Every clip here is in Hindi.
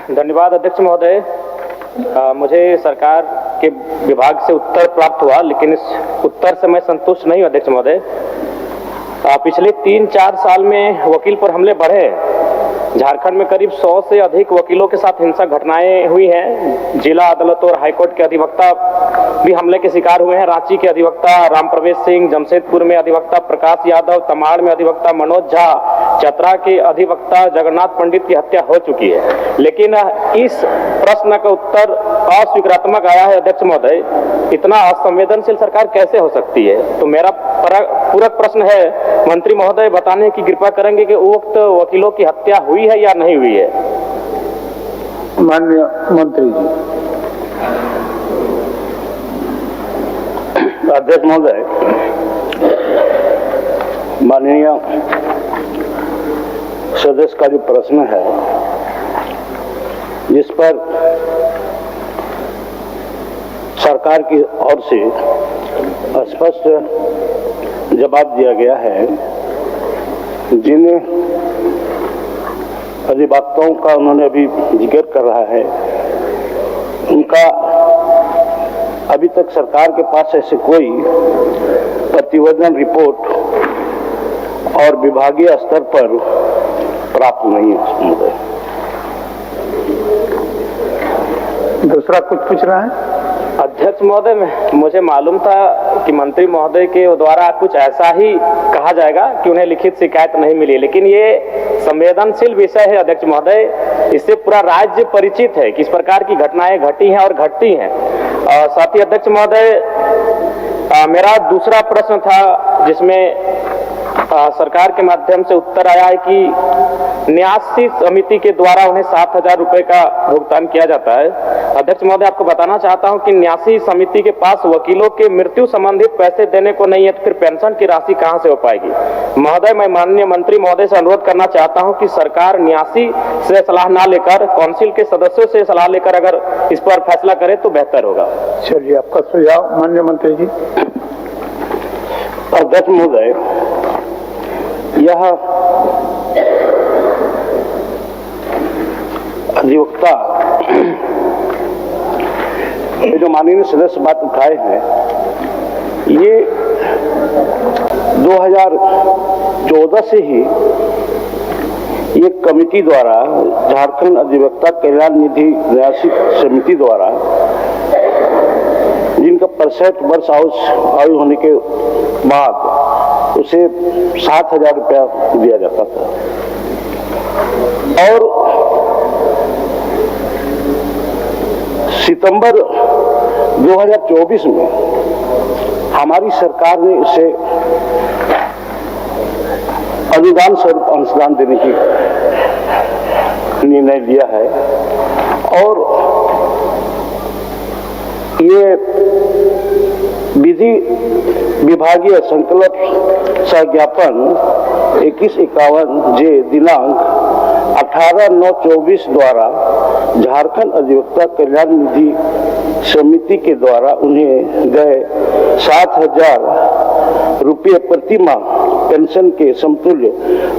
धन्यवाद अध्यक्ष महोदय। मुझे सरकार के विभाग से उत्तर प्राप्त हुआ, लेकिन इस उत्तर से मैं संतुष्ट नहीं हूं अध्यक्ष महोदय। पिछले 3-4 साल में वकील पर हमले बढ़े हैं। झारखंड में करीब 100 से अधिक वकीलों के साथ हिंसक घटनाएं हुई हैं। जिला अदालत और हाईकोर्ट के अधिवक्ता भी हमले के शिकार हुए हैं। रांची के अधिवक्ता राम प्रवेश सिंह, जमशेदपुर में अधिवक्ता प्रकाश यादव, तमाड़ में अधिवक्ता मनोज झा, चतरा के अधिवक्ता जगन्नाथ पंडित की हत्या हो चुकी है। लेकिन इस प्रश्न का उत्तर अस्वीकारात्मक आया है अध्यक्ष महोदय। इतना असंवेदनशील सरकार कैसे हो सकती है? तो मेरा पूरक प्रश्न है, मंत्री महोदय बताने की कृपा करेंगे कि उक्त वकीलों की हत्या हुई है या नहीं हुई है? माननीय मंत्री जी। अध्यक्ष महोदय, माननीय सदस्य का जो प्रश्न है, जिस पर सरकार की ओर से स्पष्ट जवाब दिया गया है, जिन अधिवक्ताओं का उन्होंने अभी जिक्र कर रहा है, उनका अभी तक सरकार के पास ऐसे कोई प्रतिवेदन रिपोर्ट और विभागीय स्तर पर प्राप्त नहीं है महोदय। दूसरा कुछ पूछ रहा है अध्यक्ष महोदय? मुझे मालूम था कि मंत्री महोदय के द्वारा कुछ ऐसा ही कहा जाएगा कि उन्हें लिखित शिकायत नहीं मिली, लेकिन ये संवेदनशील विषय है अध्यक्ष महोदय। इससे पूरा राज्य परिचित है कि इस प्रकार की घटनाएं घटी हैं और घटती हैं। साथ ही अध्यक्ष महोदय, मेरा दूसरा प्रश्न था जिसमें सरकार के माध्यम से उत्तर आया है कि न्यासी समिति के द्वारा उन्हें 7,000 रुपए का भुगतान किया जाता है। अध्यक्ष महोदय, आपको बताना चाहता हूं कि न्यासी समिति के पास वकीलों के मृत्यु संबंधित पैसे देने को नहीं है, तो फिर पेंशन की राशि कहां से हो पाएगी? महोदय, मैं माननीय मंत्री महोदय से अनुरोध करना चाहता हूं कि सरकार न्यासी से सलाह ना लेकर काउंसिल के सदस्यों से सलाह लेकर अगर इस पर फैसला करे तो बेहतर होगा। चलिए, आपका सुझाव माननीय मंत्री जी। अध्यक्ष महोदय, यह अधिवक्ता ये जो माननीय सदस्य बात उठाए हैं, ये 2014 से ही एक कमेटी द्वारा, झारखंड अधिवक्ता कल्याण निधि न्यासी समिति द्वारा, जिनका 65 वर्ष आयु होने के बाद उसे 7,000 रुपया दिया जाता था। और सितंबर 2024 में हमारी सरकार ने इसे अनुदान स्वरूप अंशदान देने की निर्णय लिया है। और ये विधि विभागीय संकल्प सज्ञापन 2151 जे दिनांक 18/9/24 द्वारा झारखंड अधिवक्ता कल्याण निधि समिति के द्वारा उन्हें गए 7,000 रुपये प्रति माह पेंशन के समतुल्य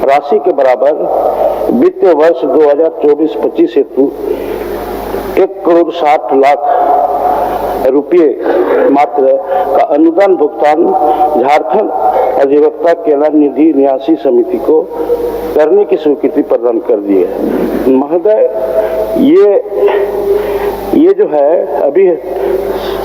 राशि के बराबर वित्तीय वर्ष 2024-25 हेतु 1,60,00,000 रुपये मात्र का अनुदान भुगतान झारखंड अधिवक्ता कल्याण निधि न्यासी समिति को करने की स्वीकृति प्रदान कर दी है। महोदय, ये जो है अभी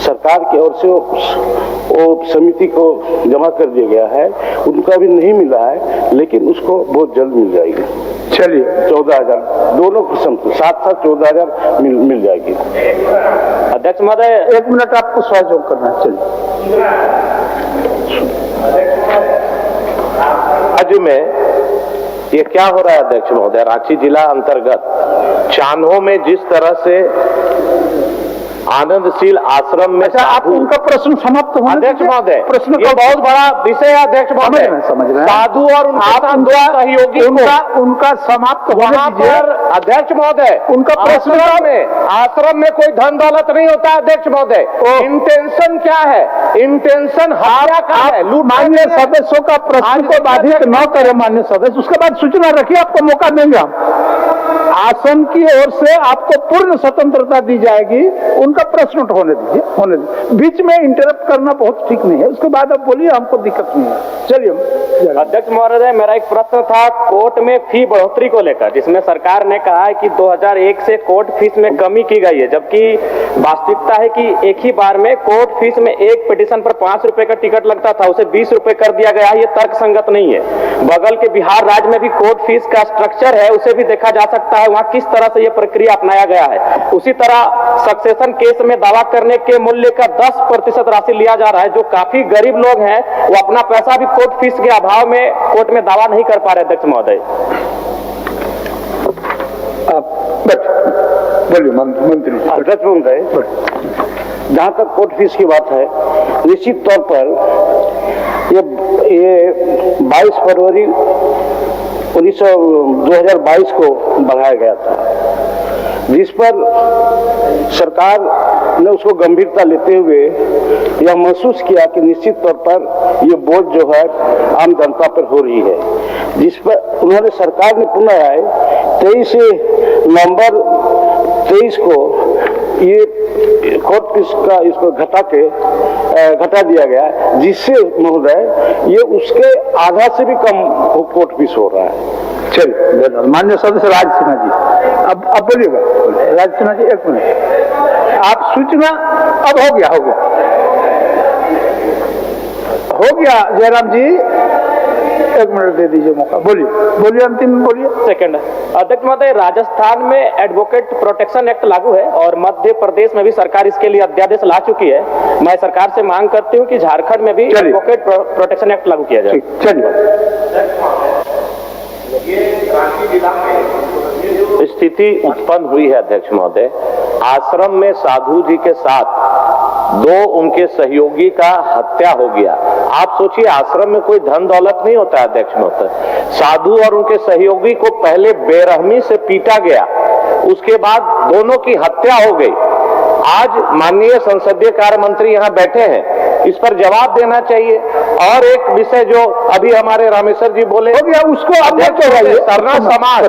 सरकार की ओर से वो समिति को जमा कर दिया गया है, उनका भी नहीं मिला है, लेकिन उसको बहुत जल्द मिल जाएगी। चलिए, 14,000 दोनों किस्म को 7-7 14,000 मिल जाएगी। अध्यक्ष महोदय, 1 मिनट आपको सहयोग करना। चलिए, राज्य में ये क्या हो रहा है अध्यक्ष महोदय? रांची जिला अंतर्गत चान्हो में जिस तरह से आनंदशील आश्रम में आप उनका प्रश्न समाप्त होने अध्यक्ष महोदय, प्रश्न ये बहुत बड़ा विषय है अध्यक्ष महोदय। समझ रहे हैं साधु और उनका सहयोगी उनका समाप्त होने पर अध्यक्ष महोदय, उनका प्रश्न आश्रम में कोई धन दौलत नहीं होता अध्यक्ष महोदय। इंटेंशन क्या है? इंटेंशन हत्या का है। मान्य सदस्यों का प्रश्न को बाधित न करे मान्य सदस्य, उसके बाद सूचना रखिए, आपको मौका देंगे हम। शासन की ओर से आपको पूर्ण स्वतंत्रता दी जाएगी, उनका प्रश्न होने दीजिए। बीच में इंटरप्ट करना बहुत ठीक नहीं है। उसके बाद आप बोलिए, हमको दिक्कत नहीं है। चलिए। अध्यक्ष महोदय, मेरा एक प्रश्न था कोर्ट में फी बढ़ोतरी को लेकर, जिसमें सरकार ने कहा है कि 2001 से कोर्ट फीस में कमी की गई है, जबकि वास्तविकता है कि एक ही बार में कोर्ट फीस में एक पिटीशन पर 5 रुपए का टिकट लगता था, उसे 20 रुपए कर दिया गया है। ये तर्क संगत नहीं है। बगल के बिहार राज्य में भी कोर्ट फीस का स्ट्रक्चर है, उसे भी देखा जा सकता है वहां किस तरह से यह प्रक्रिया अपनाया गया है। उसी तरह सक्सेशन केस में दावा करने के मूल्य का 10% राशि लिया जा रहा है। जो काफी गरीब लोग हैं वो अपना पैसा भी कोर्ट फीस के अभाव में कोर्ट में दावा नहीं कर पा रहे। अध्यक्ष महोदय, बोलिए मंत्री। अध्यक्ष महोदय, जहाँ तक कोर्ट फीस की बात है, निश्चित तौर पर ये 22 फरवरी 2022 को बढ़ाया गया था, जिस पर सरकार ने उसको गंभीरता लेते हुए यह महसूस किया कि निश्चित तौर पर यह बोझ जो है आम जनता पर हो रही है, जिस पर उन्होंने सरकार ने पुनः 23 नवंबर 23 को ये कोर्ट फीस का इसको घटा दिया गया, जिससे महोदय ये उसके आधा से भी कम कोर्ट फीस हो रहा है। चलिए, माननीय सदस्य राज सिन्हा जी, अब बोलिएगा। राज सिन्हा जी, एक मिनट। आप सूचना अब हो गया जयराम जी, एक मिनट दे दीजिए मौका। बोलिए अंतिम बोलिए। सेकंड अध्यक्ष महोदय, राजस्थान में एडवोकेट प्रोटेक्शन एक्ट लागू है और मध्य प्रदेश में भी सरकार इसके लिए अध्यादेश ला चुकी है। मैं सरकार से मांग करती हूँ कि झारखंड में भी एडवोकेट प्रोटेक्शन एक्ट लागू किया जाए। स्थिति उत्पन्न हुई है अध्यक्ष महोदय, आश्रम में साधु जी के साथ 2 उनके सहयोगी का हत्या हो गया। आप सोचिए, आश्रम में कोई धन दौलत नहीं होता अध्यक्ष महोदय। साधु और उनके सहयोगी को पहले बेरहमी से पीटा गया, उसके बाद दोनों की हत्या हो गई। आज माननीय संसदीय कार्य मंत्री यहाँ बैठे हैं, इस पर जवाब देना चाहिए। और एक विषय जो अभी हमारे रामेश्वर जी बोले, हो गया, उसको सरना समाज